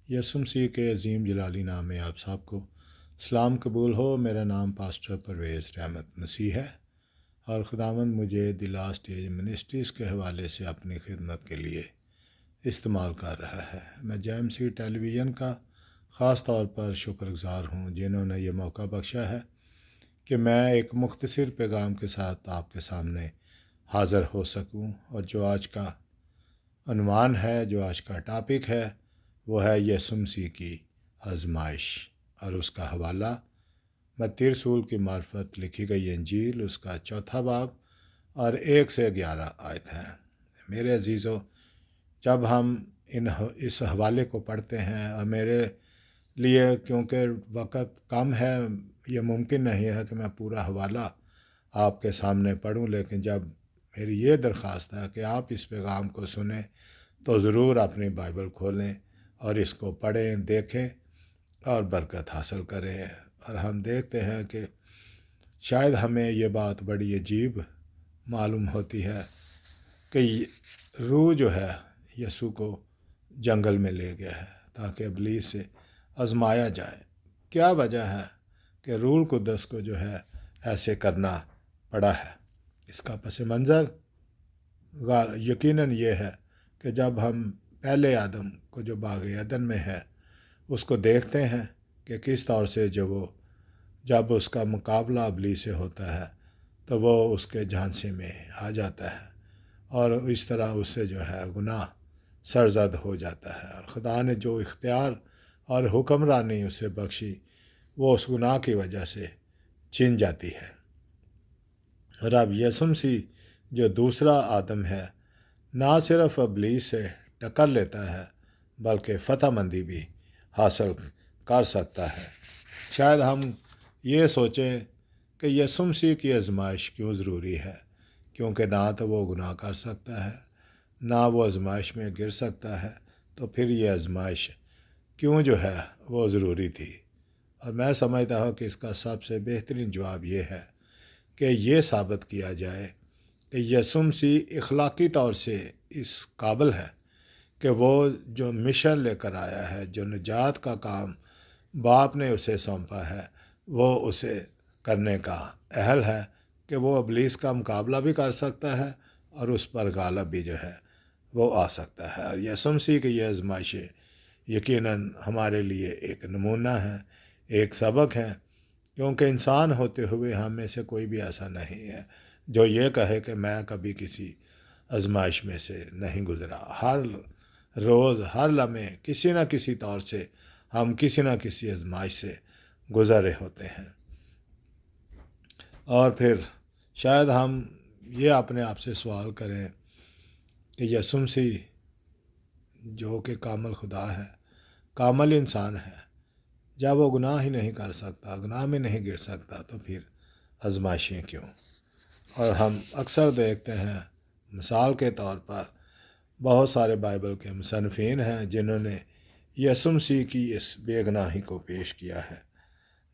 यसुम मसीह के अजीम जलाली नाम में आप सबको सलाम कबूल हो। मेरा नाम पास्टर परवेज़ रहमत मसीह है और खुदावंद मुझे द लास्ट एज मिनिस्ट्रीज़ के हवाले से अपनी खिदमत के लिए इस्तेमाल कर रहा है। मैं JMC टेलीविज़न का ख़ास तौर पर शुक्रगुज़ार हूँ जिन्होंने ये मौका बख्शा है कि मैं एक मुख्तसर पैगाम के साथ आपके सामने हाज़िर हो सकूँ। और जो आज का उन्वान है, जो आज का टॉपिक है, वो है यसुम मसीह की आजमाइश और उसका हवाला मत्ती रसूल की मार्फत लिखी गई इंजील उसका 4 बाब और 1 से 11 आयत है। मेरे अजीज़ों, जब हम इस हवाले को पढ़ते हैं और मेरे लिए क्योंकि वक़्त कम है, ये मुमकिन नहीं है कि मैं पूरा हवाला आपके सामने पढ़ूं, लेकिन जब मेरी ये दरख्वास्त है कि आप इस पैगाम को सुने तो ज़रूर अपनी बाइबल खोलें और इसको पढ़ें, देखें और बरकत हासिल करें। और हम देखते हैं कि शायद हमें ये बात बड़ी अजीब मालूम होती है कि रूह जो है यसू को जंगल में ले गया है ताकि इब्लीस से आजमाया जाए। क्या वजह है कि रूह कुद्दस को जो है ऐसे करना पड़ा है? इसका पस मंज़र यकीनन ये है कि जब हम पहले आदम को जो बाग़ अदन में है उसको देखते हैं कि किस तौर से जब उसका मुकाबला इब्लीस से होता है तो वो उसके झांसे में आ जाता है और इस तरह उससे जो है गुनाह सरजद हो जाता है। और खुदा ने जो इख्तियार और हुक्मरानी उसे बख्शी वो उस गुनाह की वजह से छिन जाती है। और अब यसुम मसीह जो दूसरा आदम है ना सिर्फ इब्लीस से टक्कर लेता है बल्कि फ़तहमंदी भी हासिल कर सकता है। शायद हम ये सोचें कि यसुम मसीह की आजमाइश क्यों ज़रूरी है, क्योंकि ना तो वो गुनाह कर सकता है ना वो आजमाइश में गिर सकता है, तो फिर ये आजमाइश क्यों जो है वो ज़रूरी थी। और मैं समझता हूँ कि इसका सबसे बेहतरीन जवाब ये है कि ये साबित किया जाए कि यसुम मसीह इखलाकी तौर से इस काबिल है कि वो जो मिशन लेकर आया है, जो निजात का काम बाप ने उसे सौंपा है, वो उसे करने का अहल है कि वो इब्लीस का मुकाबला भी कर सकता है और उस पर गालिब भी जो है वो आ सकता है। और यसुम मसीह की ये आजमाइशें यकीनन हमारे लिए एक नमूना है, एक सबक है, क्योंकि इंसान होते हुए हम में से कोई भी ऐसा नहीं है जो ये कहे कि मैं कभी किसी आजमाइश में से नहीं गुज़रा। हर रोज़ हर लम्हे किसी न किसी तौर से हम किसी न किसी आजमाइश से गुज़रे होते हैं। और फिर शायद हम ये अपने आप से सवाल करें कि यसुम मसीह जो कि कामिल खुदा है, कामिल इंसान है, जब वो गुनाह ही नहीं कर सकता, गुनाह में नहीं गिर सकता, तो फिर आजमाइशें क्यों? और हम अक्सर देखते हैं, मिसाल के तौर पर बहुत सारे बाइबल के मुसन्निफ़ीन हैं जिन्होंने यसुम मसीह की इस बेगुनाही को पेश किया है।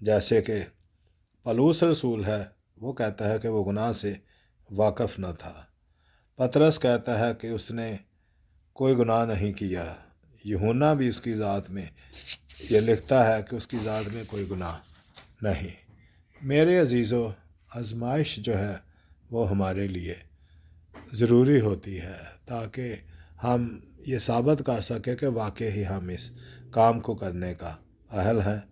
जैसे कि पौलुस रसूल है, वो कहता है कि वो गुनाह से वाकिफ़ न था। पतरस कहता है कि उसने कोई गुनाह नहीं किया। यूहन्ना भी उसकी ज़ात में ये लिखता है कि उसकी ज़ात में कोई गुनाह नहीं। मेरे अजीज़ों, आजमाइश जो है वो हमारे लिए ज़रूरी होती है ताकि हम ये साबित कर सकें कि वाकई ही हम इस काम को करने का अहल हैं।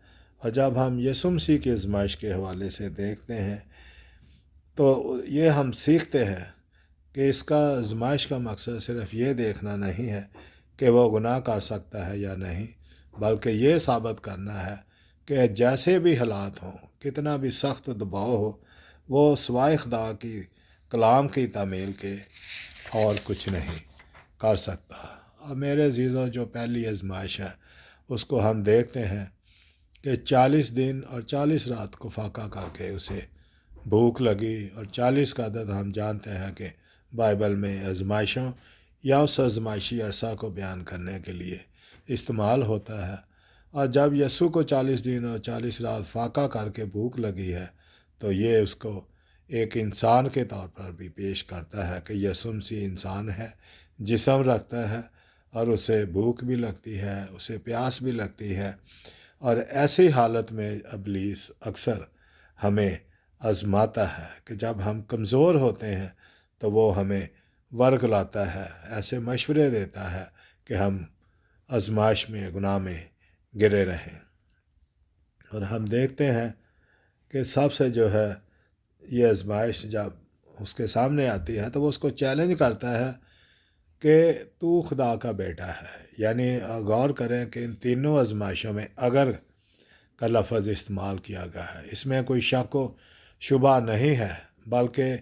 और जब हम यसुम मसीह की आजमाइश के हवाले से देखते हैं तो ये हम सीखते हैं कि इसका आजमाइश का मकसद सिर्फ़ ये देखना नहीं है कि वो गुनाह कर सकता है या नहीं, बल्कि ये साबित करना है कि जैसे भी हालात हों, कितना भी सख्त दबाव हो, वो सिवाय खुदा की कलाम की तामील के और कुछ नहीं कर सकता। और मेरे अजीज़ों, जो पहली आजमाइश है उसको हम देखते हैं कि 40 दिन और 40 रात को फाका करके उसे भूख लगी। और 40 का अदद हम जानते हैं कि बाइबल में आजमाइशों या उस आजमाइशी अरसा को बयान करने के लिए इस्तेमाल होता है। और जब यसू को 40 दिन और 40 रात फाका करके भूख लगी है तो ये उसको एक इंसान के तौर पर भी पेश करता है कि यसुम मसीह इंसान है, जिस्म रखता है اور اسے بھوک بھی لگتی ہے، اسے پیاس بھی لگتی ہے، اور ایسی حالت میں ابلیس اکثر ہمیں آزماتا ہے کہ جب ہم کمزور ہوتے ہیں تو وہ ہمیں ورگ لاتا ہے، ایسے مشورے دیتا ہے کہ ہم آزمائش میں، گناہ میں گرے رہیں۔ اور ہم دیکھتے ہیں کہ سب سے جو ہے یہ آزمائش جب اس کے سامنے آتی ہے تو وہ اس کو چیلنج کرتا ہے کہ تو خدا کا بیٹا ہے۔ یعنی غور کریں کہ ان تینوں آزمائشوں میں اگر کا لفظ استعمال کیا گیا ہے، اس میں کوئی شک و شبہ نہیں ہے، بلکہ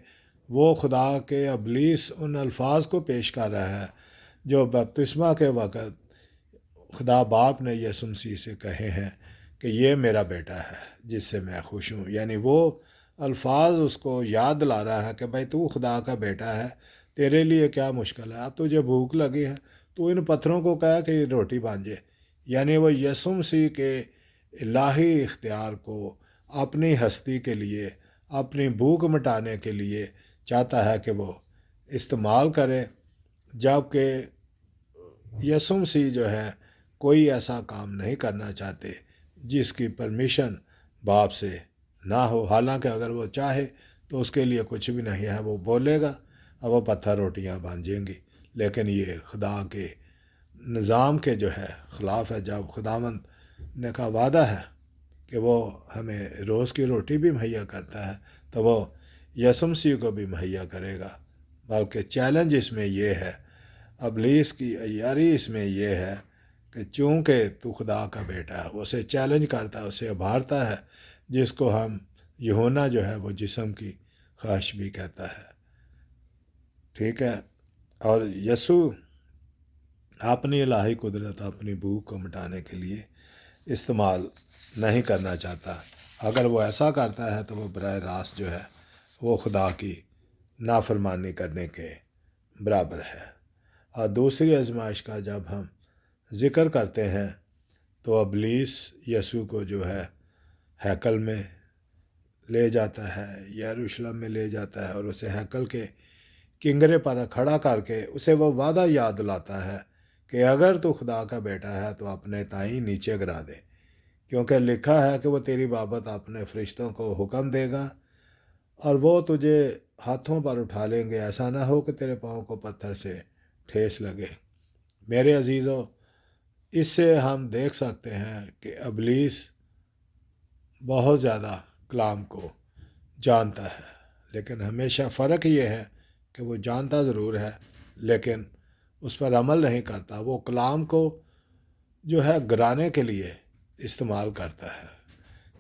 وہ خدا کے ابلیس ان الفاظ کو پیش کر رہا ہے جو بپتسمہ کے وقت خدا باپ نے یسوع مسیح سے کہے ہیں کہ یہ میرا بیٹا ہے جس سے میں خوش ہوں۔ یعنی وہ الفاظ اس کو یاد دلا رہا ہے کہ بھائی تو خدا کا بیٹا ہے، تیرے لیے کیا مشکل ہے، اب تجھے بھوک لگی ہے تو ان پتھروں کو کہا کہ یہ روٹی بن جائے۔ یعنی وہ یسوع مسیح کے الہی اختیار کو اپنی ہستی کے لیے، اپنی بھوک مٹانے کے لیے چاہتا ہے کہ وہ استعمال کرے، جبکہ یسوع مسیح جو ہے کوئی ایسا کام نہیں کرنا چاہتے جس کی پرمیشن باپ سے نہ ہو۔ حالانکہ اگر وہ چاہے تو اس کے لیے کچھ بھی نہیں ہے، وہ بولے گا اور وہ پتھر روٹیاں بن جائیں گی، لیکن یہ خدا کے نظام کے جو ہے خلاف ہے۔ جب خداوند نے کا وعدہ ہے کہ وہ ہمیں روز کی روٹی بھی مہیا کرتا ہے تو وہ یسوع مسیح کو بھی مہیا کرے گا، بلکہ چیلنج اس میں یہ ہے، ابلیس کی عیاری اس میں یہ ہے کہ چونکہ تو خدا کا بیٹا ہے، اسے چیلنج کرتا ہے، اسے ابھارتا ہے، جس کو ہم یوحنا جو ہے وہ جسم کی خواہش بھی کہتا ہے، ٹھیک ہے۔ اور یسوع اپنی الہی قدرت اپنی بھوک کو مٹانے کے لیے استعمال نہیں کرنا چاہتا۔ اگر وہ ایسا کرتا ہے تو وہ براہ راست جو ہے وہ خدا کی نافرمانی کرنے کے برابر ہے۔ اور دوسری آزمائش کا جب ہم ذکر کرتے ہیں تو ابلیس یسوع کو جو ہے ہیکل میں لے جاتا ہے، یروشلم میں لے جاتا ہے، اور اسے ہیکل کے کنگرے پر کھڑا کر کے اسے وہ وعدہ یاد دلاتا ہے کہ اگر تو خدا کا بیٹا ہے تو اپنے تائیں نیچے گرا دے، کیونکہ لکھا ہے کہ وہ تیری بابت اپنے فرشتوں کو حکم دے گا اور وہ تجھے ہاتھوں پر اٹھا لیں گے، ایسا نہ ہو کہ تیرے پاؤں کو پتھر سے ٹھیس لگے۔ میرے عزیزوں، اس سے ہم دیکھ سکتے ہیں کہ ابلیس بہت زیادہ کلام کو جانتا ہے، لیکن ہمیشہ فرق یہ ہے کہ وہ جانتا ضرور ہے لیکن اس پر عمل نہیں کرتا۔ وہ کلام کو جو ہے گرانے کے لیے استعمال کرتا ہے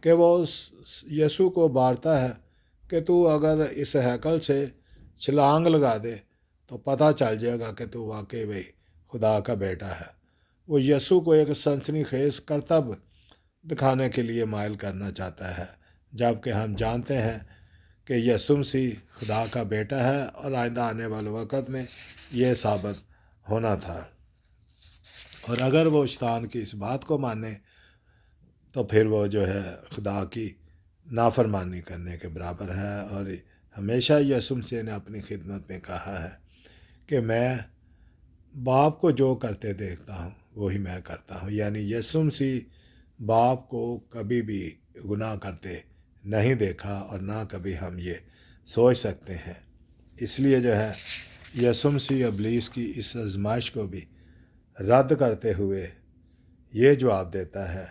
کہ وہ یسوع کو بارتا ہے کہ تو اگر اس ہیکل سے چھلانگ لگا دے تو پتہ چل جائے گا کہ تو واقعی بھائی خدا کا بیٹا ہے۔ وہ یسوع کو ایک سنسنی خیز کرتب دکھانے کے لیے مائل کرنا چاہتا ہے، جبکہ ہم جانتے ہیں کہ یسوع مسیح خدا کا بیٹا ہے اور آئندہ آنے والے وقت میں یہ ثابت ہونا تھا۔ اور اگر وہ شیطان کی اس بات کو مانے تو پھر وہ جو ہے خدا کی نافرمانی کرنے کے برابر ہے۔ اور ہمیشہ یسوع مسیح نے اپنی خدمت میں کہا ہے کہ میں باپ کو جو کرتے دیکھتا ہوں وہی میں کرتا ہوں۔ یعنی یسوع مسیح باپ کو کبھی بھی گناہ کرتے نہیں دیکھا اور نہ کبھی ہم یہ سوچ سکتے ہیں۔ اس لیے جو ہے یسوع مسیح ابلیس کی اس آزمائش کو بھی رد کرتے ہوئے یہ جواب دیتا ہے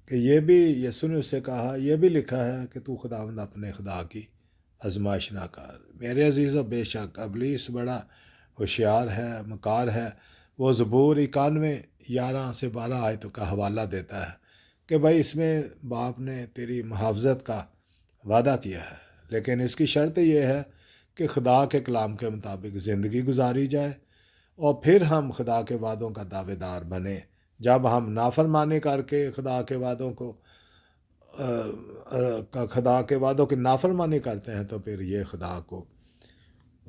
کہ یہ بھی یسوع نے اس سے کہا، یہ بھی لکھا ہے کہ تو خداوند اپنے خدا کی آزمائش نہ کر۔ میرے عزیزو، بے شک ابلیس بڑا ہوشیار ہے، مکار ہے۔ وہ زبور 91:11-12 آیتوں کا حوالہ دیتا ہے کہ بھائی اس میں باپ نے تیری محافظت کا وعدہ کیا ہے، لیکن اس کی شرط یہ ہے کہ خدا کے کلام کے مطابق زندگی گزاری جائے اور پھر ہم خدا کے وعدوں کا دعوے دار بنیں۔ جب ہم نافرمانی کر کے خدا کے وعدوں کی نافرمانی کرتے ہیں تو پھر یہ خدا کو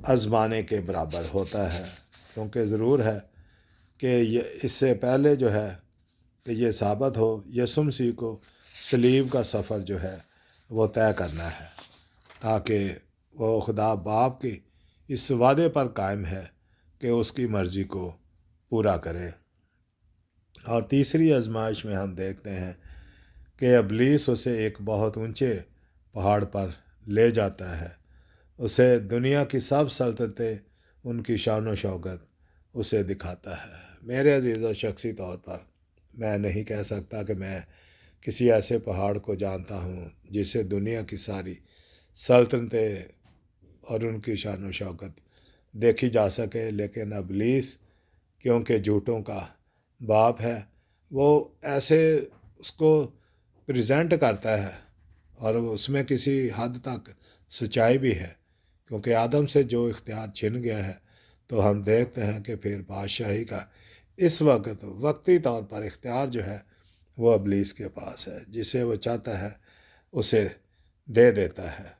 آزمانے کے برابر ہوتا ہے، کیونکہ ضرور ہے کہ اس سے پہلے جو ہے کہ یہ ثابت ہو یسوع مسیح کو صلیب کا سفر جو ہے وہ طے کرنا ہے، تاکہ وہ خدا باپ کی اس وعدے پر قائم ہے کہ उसकी मर्ज़ी को पूरा करे। और तीसरी आजमाइश में हम देखते हैं कि इब्लीस उसे एक बहुत ऊंचे पहाड़ पर ले जाता है। उसे दुनिया की सब सल्तनतें, उनकी शान व शौकत उसे दिखाता है। मेरे अज़ीज़, शख्सी तौर पर मैं नहीं कह सकता कि मैं किसी ऐसे पहाड़ को जानता हूँ जिसे दुनिया की सारी सल्तनतें और उनकी शान व शौकत देखी जा सके, लेकिन इब्लीस क्योंकि झूठों का बाप है, वो ऐसे उसको प्रेजेंट करता है और उसमें किसी हद तक सच्चाई भी है, क्योंकि आदम से जो इख्तियार छिन गया है, तो हम देखते हैं कि फिर बादशाही का इस वक्त वक्ती तौर पर इख्तियार जो है वो इब्लीस के पास है। जिसे वो चाहता है उसे दे देता है।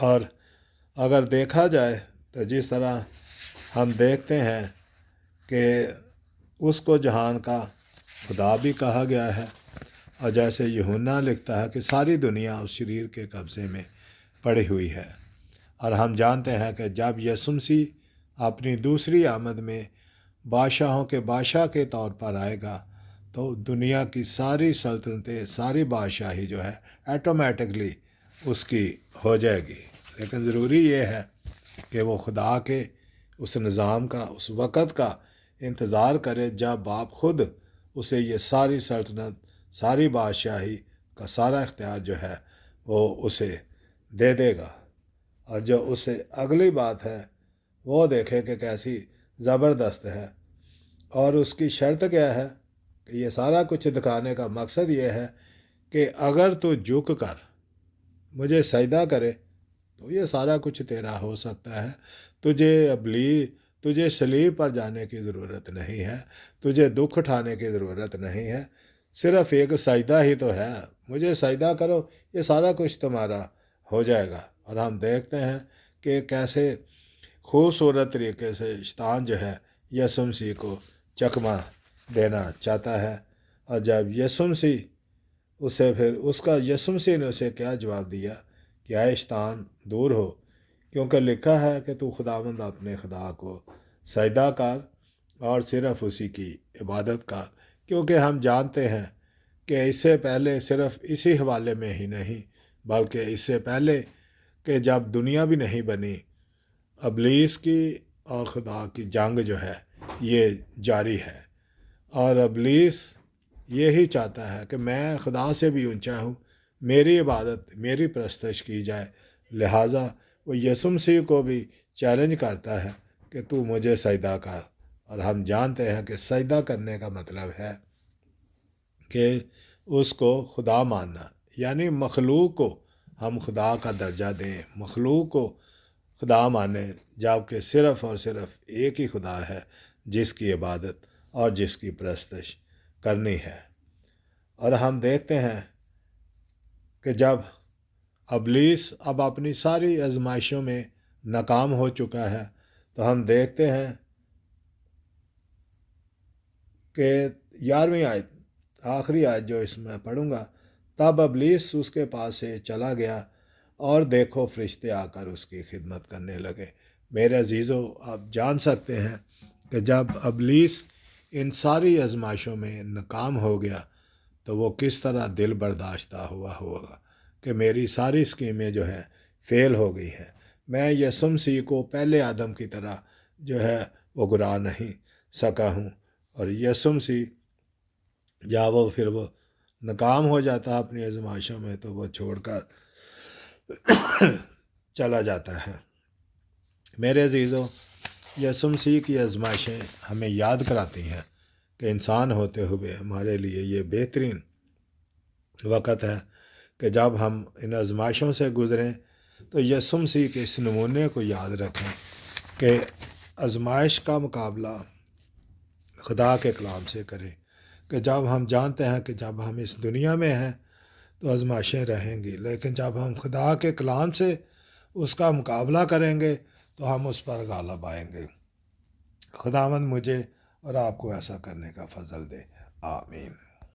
और अगर देखा जाए तो जिस तरह हम देखते हैं कि उसको जहान का खुदा भी कहा गया है, और जैसे यूहन्ना लिखता है कि सारी दुनिया उस शरीर के कब्ज़े में पड़ी हुई है। और हम जानते हैं कि जब यीशु मसीह अपनी दूसरी आमद में बादशाहों के बादशाह के तौर पर आएगा, तो दुनिया की सारी सल्तनतें, सारी बादशाही जो है ऑटोमेटिकली उसकी हो जाएगी। लेकिन ज़रूरी ये है कि वो खुदा के उस निज़ाम का, उस वक़्त का इंतज़ार करे जब बाप खुद उसे ये सारी सल्तनत, सारी बादशाही का सारा इख्तियार जो है वो उसे दे देगा। और जो उससे अगली बात है वो देखे कि कैसी ज़बरदस्त है। और उसकी शर्त क्या है कि ये सारा कुछ दिखाने का मकसद ये है कि अगर तू झुक कर मुझे सजदा करे तो ये सारा कुछ तेरा हो सकता है। तुझे सलीब पर जाने की ज़रूरत नहीं है, तुझे दुख उठाने की ज़रूरत नहीं है, सिर्फ़ एक सजदा ही तो है। मुझे सजदा करो, ये सारा कुछ तुम्हारा हो जाएगा। और हम देखते हैं कि कैसे खूबसूरत तरीके से शैतान जो है यीशु मसीह को चकमा देना चाहता है। और जब यीशु मसीह उसे फिर उसका यीशु मसीह ने उसे क्या जवाब दिया कि आए शैतान दूर हो, क्योंकि लिखा है कि तू खुदावंद अपने खुदा को सजदा कर और सिर्फ़ उसी की इबादत कर। क्योंकि हम जानते हैं कि इससे पहले सिर्फ़ इसी हवाले में ही नहीं, बल्कि इससे पहले कि जब दुनिया भी नहीं बनी, इब्लीस की और खुदा की जंग जो है ये जारी है। और इब्लीस यही चाहता है कि मैं खुदा से भी ऊंचा हूँ, मेरी इबादत, मेरी परस्तश की जाए। लिहाजा वो यीशु मसीह को भी चैलेंज करता है कि तू मुझे सजदा कर। और हम जानते हैं कि सजदा करने का मतलब है कि उसको खुदा मानना, यानी मखलूक को हम खुदा का दर्जा दें, मखलूक को खुदा माने, जबकि सिर्फ़ और सिर्फ एक ही खुदा है जिसकी इबादत और जिसकी परस्तश करनी है। और हम देखते हैं कि जब इब्लीस अब अपनी सारी आजमाइशों में नाकाम हो चुका है, तो हम देखते हैं कि 11वीं आयत, आखिरी आयत जो इसमें पढ़ूँगा, तब इब्लीस उसके पास से चला गया और देखो फरिश्ते आकर उसकी खिदमत करने लगे। मेरे अजीज़ों, आप जान सकते हैं कि जब इब्लीस इन सारी आजमाइशों में नाकाम हो गया तो वो किस तरह दिल बर्दाश्ता हुआ होगा कि मेरी सारी स्कीमें जो है फ़ेल हो गई हैं। मैं यीशु मसीह को पहले आदम की तरह जो है वो गिरा नहीं सका हूँ। और यीशु मसीह जब वो नाकाम हो जाता है अपनी आजमाइशों में, तो वो छोड़कर चला जाता है। मेरे अजीज़ों, यीशु मसीह की आजमाइशें हमें याद कराती हैं कि इंसान होते हुए हमारे लिए ये बेहतरीन वक़्त है कि जब हम इन आजमाइशों से गुज़रें तो यीशु मसीह के इस नमूने को याद रखें कि आजमाइश का मुकाबला खुदा के कलाम से करें। कि जब हम जानते हैं कि जब हम इस दुनिया में हैं तो आजमाइशें रहेंगी, लेकिन जब हम खुदा के कलाम से उसका मुकाबला करेंगे तो हम उस पर गालिब आएंगे। खुदावंद मुझे और आपको ऐसा करने का फजल दे। आमीन।